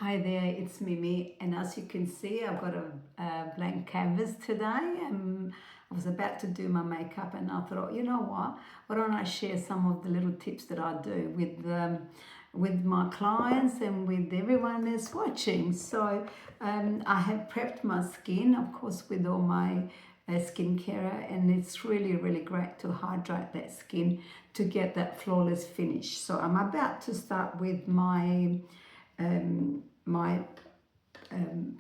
Hi there, it's Mimi, and as you can see, I've got a blank canvas today. I was about to do my makeup, and I thought, you know what? Why don't I share some of the little tips that I do with my clients and with everyone that's watching. So I have prepped my skin, of course, with all my skincare, and it's really great to hydrate that skin to get that flawless finish. So I'm about to start with my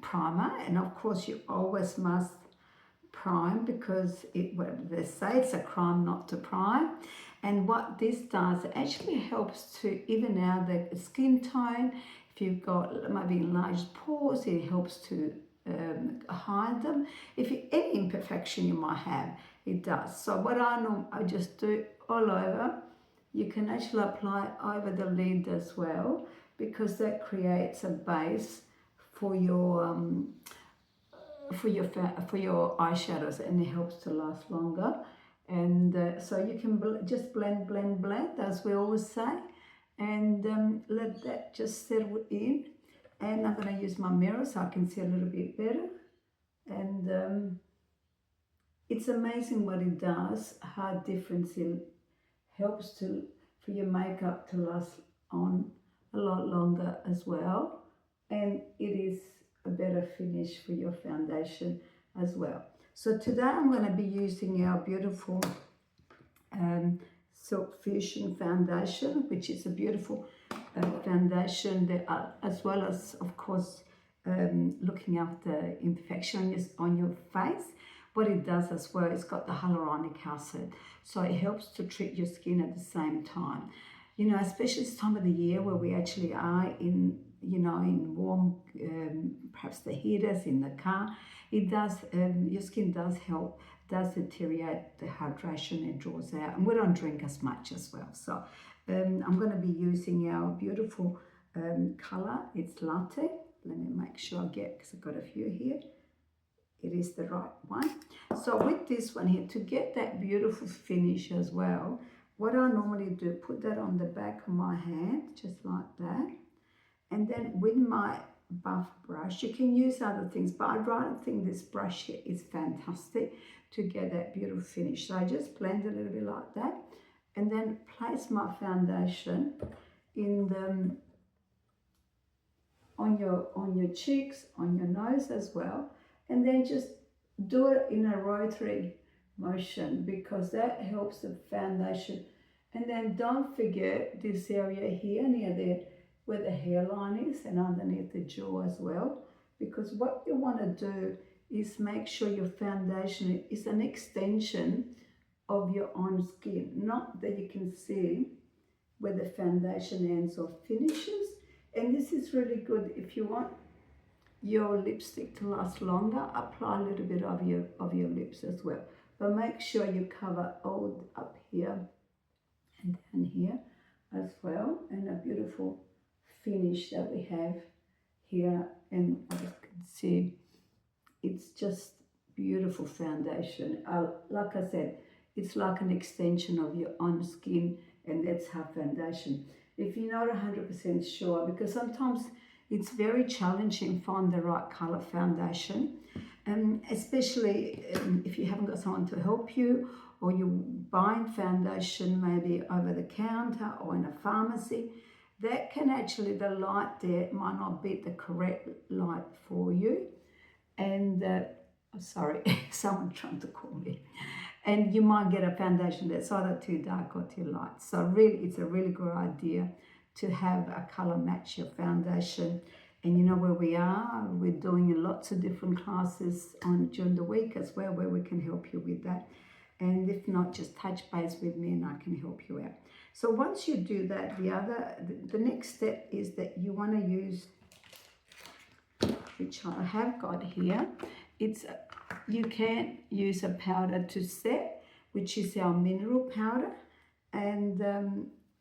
primer, and of course you always must prime because they say it's a crime not to prime. And what this does, it actually helps to even out the skin tone. If you've got maybe enlarged pores, it helps to hide them. If any imperfection you might have, it does. So what I just do all over. You can actually apply over the lid as well, because that creates a base for your eyeshadows, and it helps to last longer. And so you can just blend, as we always say, and let that just settle in. And I'm going to use my mirror so I can see a little bit better. And it's amazing what it does, how different it helps for your makeup to last on a lot longer as well, and it is a better finish for your foundation as well. So today I'm going to be using our beautiful Silk Fusion foundation, which is a beautiful foundation that as well as, of course, looking after imperfection on your face. What it does as well, it's got the hyaluronic acid, so it helps to treat your skin at the same time. You know, especially this time of the year where we actually are in, you know, in warm, perhaps the heaters in the car, it does, your skin does deteriorate the hydration it draws out, and we don't drink as much as well. So I'm going to be using our beautiful color. It's latte. Let me make sure I get, because I've got a few here. It is the right one. So with this one here, to get that beautiful finish as well, what I normally do, put that on the back of my hand, just like that. And then with my buff brush, you can use other things, but I'd rather think this brush here is fantastic to get that beautiful finish. So I just blend a little bit like that, and then place my foundation in the on your cheeks, on your nose as well, and then just do it in a rotary motion, because that helps the foundation. And then don't forget this area here near there where the hairline is, and underneath the jaw as well, because what you want to do is make sure your foundation is an extension of your own skin, not that you can see where the foundation ends or finishes. And this is really good if you want your lipstick to last longer. Apply a little bit of your lips as well, but make sure you cover all up here and down here as well. And a beautiful finish that we have here, and as you can see, it's just beautiful foundation. Like I said, it's like an extension of your own skin, and that's how foundation. If you're not 100% sure, because sometimes it's very challenging to find the right color foundation, especially if you haven't got someone to help you, or you're buying foundation maybe over the counter or in a pharmacy. That can actually, the light there might not be the correct light for you. And sorry, someone trying to call me. And you might get a foundation that's either too dark or too light. So really, it's a really good idea to have a color match your foundation. And you know where we are, we're doing lots of different classes during the week as well, where we can help you with that. And if not, just touch base with me and I can help you out. So once you do that, the next step is that you want to use, which I have got here, you can use a powder to set, which is our mineral powder. And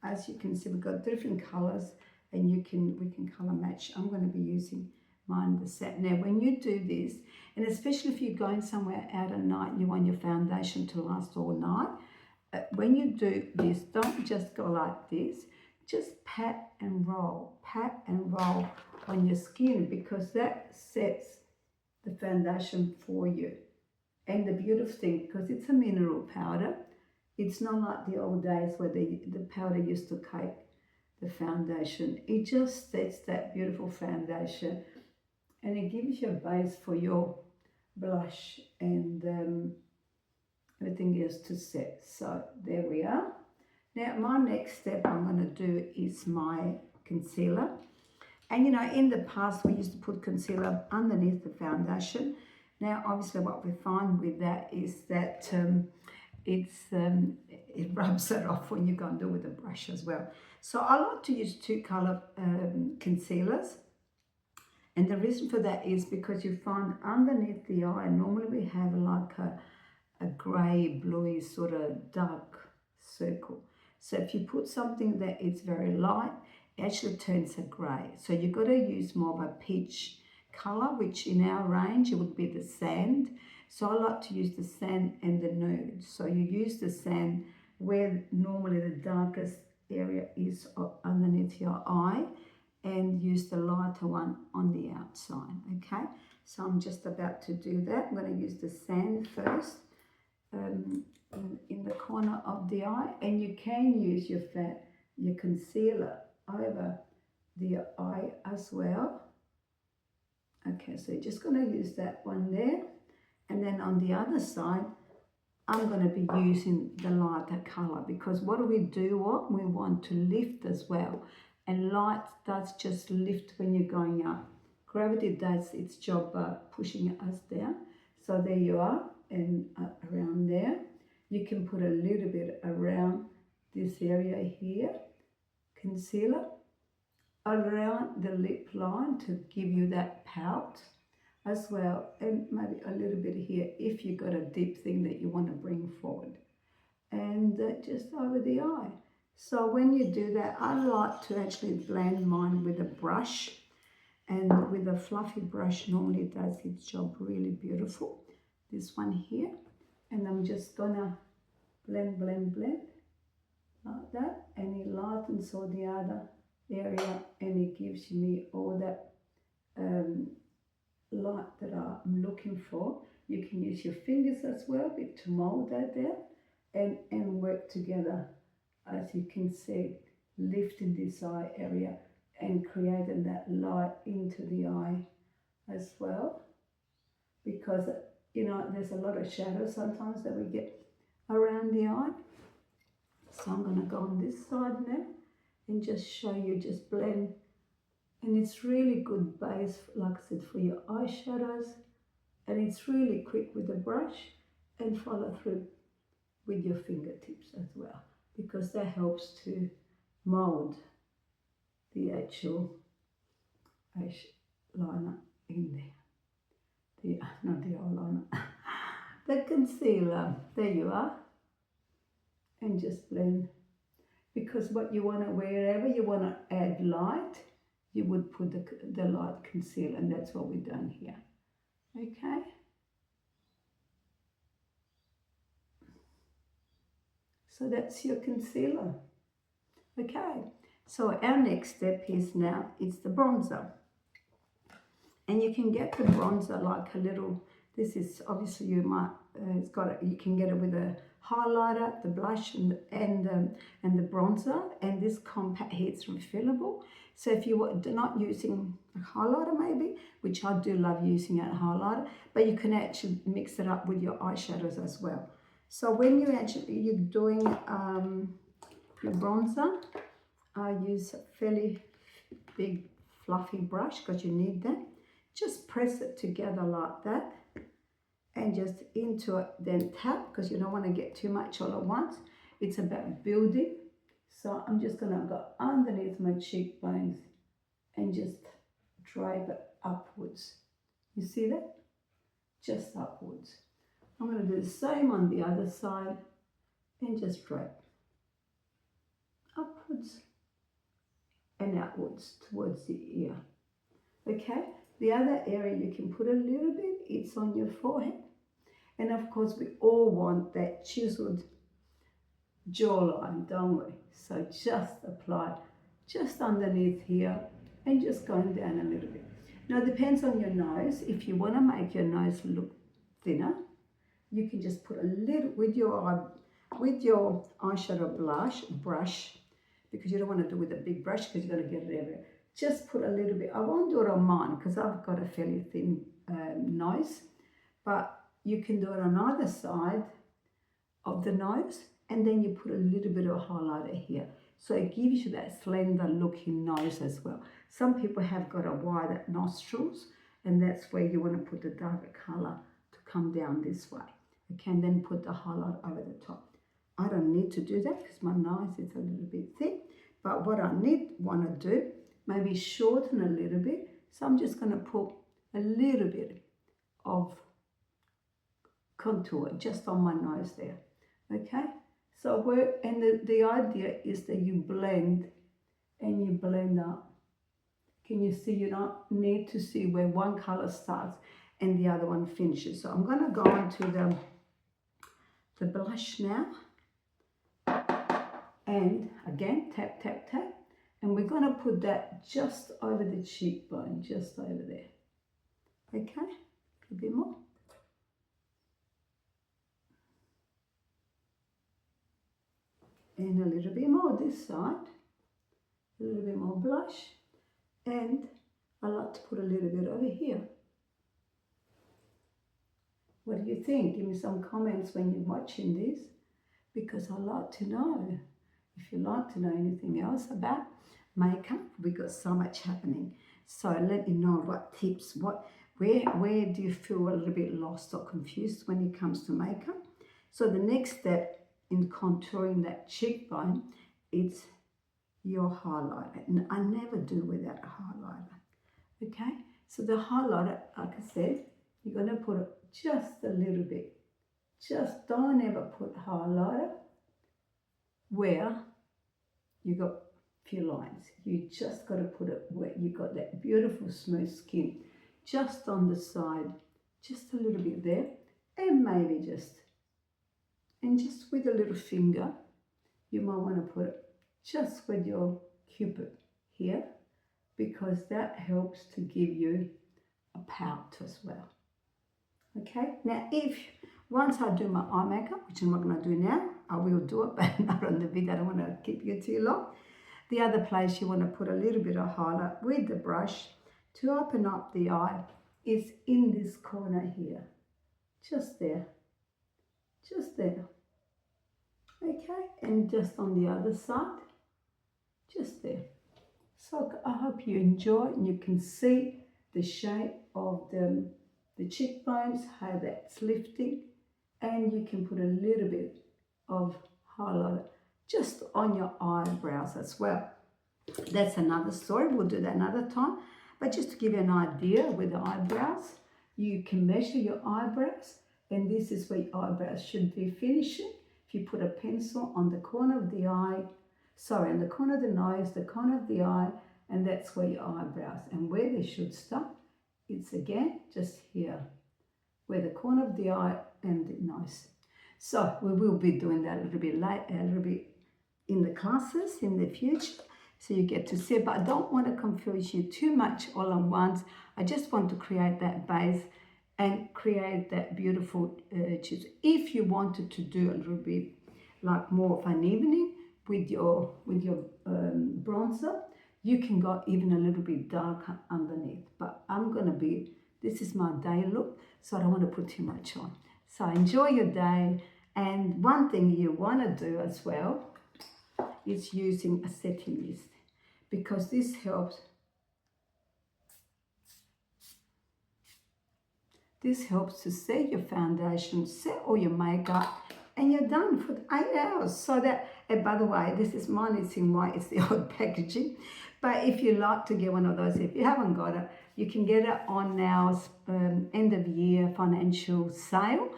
as you can see, we've got different colors, and we can color match. I'm going to be using mine, the set. Now when you do this, and especially if you're going somewhere out at night and you want your foundation to last all night, when you do this, don't just go like this, just pat and roll on your skin, because that sets the foundation for you. And the beautiful thing, because it's a mineral powder, it's not like the old days where the powder used to cake the foundation. It just sets that beautiful foundation, and it gives you a base for your blush and everything else to set. So there we are. Now my next step I'm going to do is my concealer. And you know, in the past we used to put concealer underneath the foundation. Now obviously what we find with that is that it rubs it off when you go and do it with a brush as well. So I like to use two color concealers. And the reason for that is because you find underneath the eye, normally we have like a grey, bluey sort of dark circle. So if you put something that is very light, it actually turns a grey. So you've got to use more of a peach colour, which in our range, it would be the sand. So I like to use the sand and the nude. So you use the sand where normally the darkest area is underneath your eye, and use the lighter one on the outside, okay? So I'm just about to do that. I'm going to use the sand first in the corner of the eye, and you can use your concealer over the eye as well. Okay, so you're just going to use that one there, and then on the other side, I'm going to be using the lighter colour, because what do? We want to lift as well. And light does just lift when you're going up. Gravity does its job by pushing us down. So there you are, and around there. You can put a little bit around this area here, concealer, around the lip line to give you that pout as well, and maybe a little bit here if you've got a deep thing that you want to bring forward. And just over the eye. So when you do that, I like to actually blend mine with a brush, and with a fluffy brush normally it does its job really beautiful. This one here, and I'm just gonna blend like that, and it lightens all the other area, and it gives me all that light that I'm looking for. You can use your fingers as well to mold that there, and work together, as you can see, lifting this eye area and creating that light into the eye as well, because you know there's a lot of shadow sometimes that we get around the eye. So I'm going to go on this side now and just show you, just blend, and it's really good base, like I said, for your eyeshadows, and it's really quick with the brush, and follow through with your fingertips as well, because that helps to mold the actual eyeliner in there. Not the eyeliner, the concealer. There you are. And just blend, because what you want to, wherever you want to add light, you would put the light concealer, and that's what we've done here. Okay. So that's your concealer. Okay, so our next step is now, it's the bronzer. And you can get the bronzer like a little, this is obviously you might, you can get it with a highlighter, the blush, and the bronzer. And this compact here, it's refillable. So if you were not using a highlighter maybe, which I do love using a highlighter, but you can actually mix it up with your eyeshadows as well. So when you're doing your bronzer, I use a fairly big fluffy brush, because you need that. Just press it together like that, and just into it, then tap, because you don't want to get too much all at once. It's about building. So I'm just going to go underneath my cheekbones and just drape it upwards. You see that? Just upwards. I'm going to do the same on the other side, and just drape upwards and outwards towards the ear. Okay, the other area you can put a little bit, it's on your forehead. And of course we all want that chiseled jawline, don't we? So just apply just underneath here, and just going down a little bit. Now, it depends on your nose. If you want to make your nose look thinner, you can just put a little with your eyeshadow brush, because you don't want to do it with a big brush because you're going to get it everywhere. Just put a little bit. I won't do it on mine because I've got a fairly thin nose, but you can do it on either side of the nose, and then you put a little bit of highlighter here. So it gives you that slender looking nose as well. Some people have got a wider nostrils, and that's where you want to put the darker color to come down this way. You can then put the highlight over the top. I don't need to do that because my nose is a little bit thick, but what I want to do, maybe shorten a little bit. So I'm just going to put a little bit of contour just on my nose there. Okay, so the idea is that you blend and you blend up. Can you see? You don't need to see where one color starts and the other one finishes. So I'm going to go on to the blush now, and again tap tap tap, and we're going to put that just over the cheekbone, just over there. Okay, a bit more. And a little bit more this side, a little bit more blush, and I like to put a little bit over here. What do you think? Give me some comments when you're watching this, because I like to know. If you like to know anything else about makeup, we've got so much happening. So let me know what tips, where do you feel a little bit lost or confused when it comes to makeup. So the next step in contouring that cheekbone, it's your highlighter. And I never do without a highlighter. Okay, so the highlighter, like I said, you're going to put it just a little bit. Just don't ever put highlighter where you got few lines. You just got to put it where you got that beautiful smooth skin, just on the side, just a little bit there, and maybe just with a little finger, you might want to put it just with your cupid here, because that helps to give you a pout as well. Okay, now once I do my eye makeup, which I'm not going to do now, I will do it, but not on the video, I don't want to keep you too long. The other place you want to put a little bit of highlight with the brush to open up the eye is in this corner here, just there, okay, and just on the other side, just there. So I hope you enjoy and you can see the shape of the cheekbones, how that's lifting, and you can put a little bit of highlighter just on your eyebrows as well. That's another story, we'll do that another time, but just to give you an idea with the eyebrows, you can measure your eyebrows, and this is where your eyebrows should be finishing. If you put a pencil on the corner of the eye, on the corner of the nose, the corner of the eye, and that's where your eyebrows, and where they should stop, it's again just here, where the corner of the eye and the nose. So we will be doing that a little bit in the classes in the future, so you get to see it, but I don't want to confuse you too much all at once. I just want to create that base and create that beautiful choose. If you wanted to do a little bit like more of an evening with your bronzer, you can go even a little bit darker underneath, but this is my day look, so I don't want to put too much on. So enjoy your day, and one thing you want to do as well is using a setting mist, because this helps to set your foundation, set all your makeup, and you're done for 8 hours. So that, and by the way, this is mine, it's in white, it's the old packaging. But if you like to get one of those, if you haven't got it, you can get it on now end of year financial sale,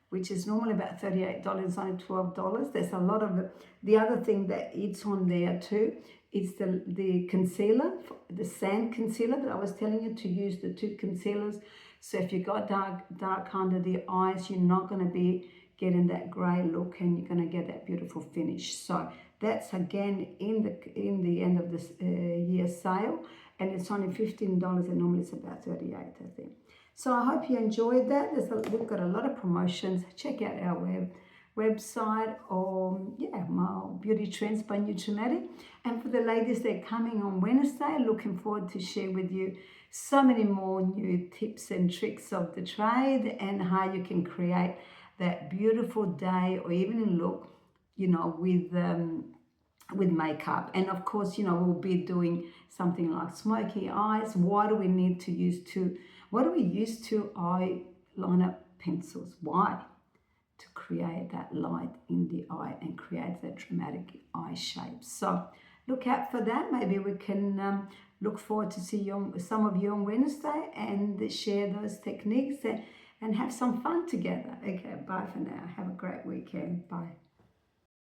which is normally about $38, only $12. There's a lot of it. The other thing that it's on there too is the concealer, the sand concealer that I was telling you to use, the 2 concealers. So if you've got dark under the eyes, you're not going to be getting that grey look, and you're going to get that beautiful finish. So that's again in the end of this year sale, and it's only $15, and normally it's about $38, I think. So I hope you enjoyed that. We've got a lot of promotions. Check out our website, or my Beauty Trends by Nutrimatic. And for the ladies that are coming on Wednesday, looking forward to share with you so many more new tips and tricks of the trade, and how you can create that beautiful day or evening look, with makeup. And of course, we'll be doing something like smoky eyes. What do we use to eyeliner pencils? Why? To create that light in the eye and create that dramatic eye shape. So look out for that. Maybe we can look forward to see some of you on Wednesday and share those techniques and have some fun together. Okay, bye for now. Have a great weekend. Bye.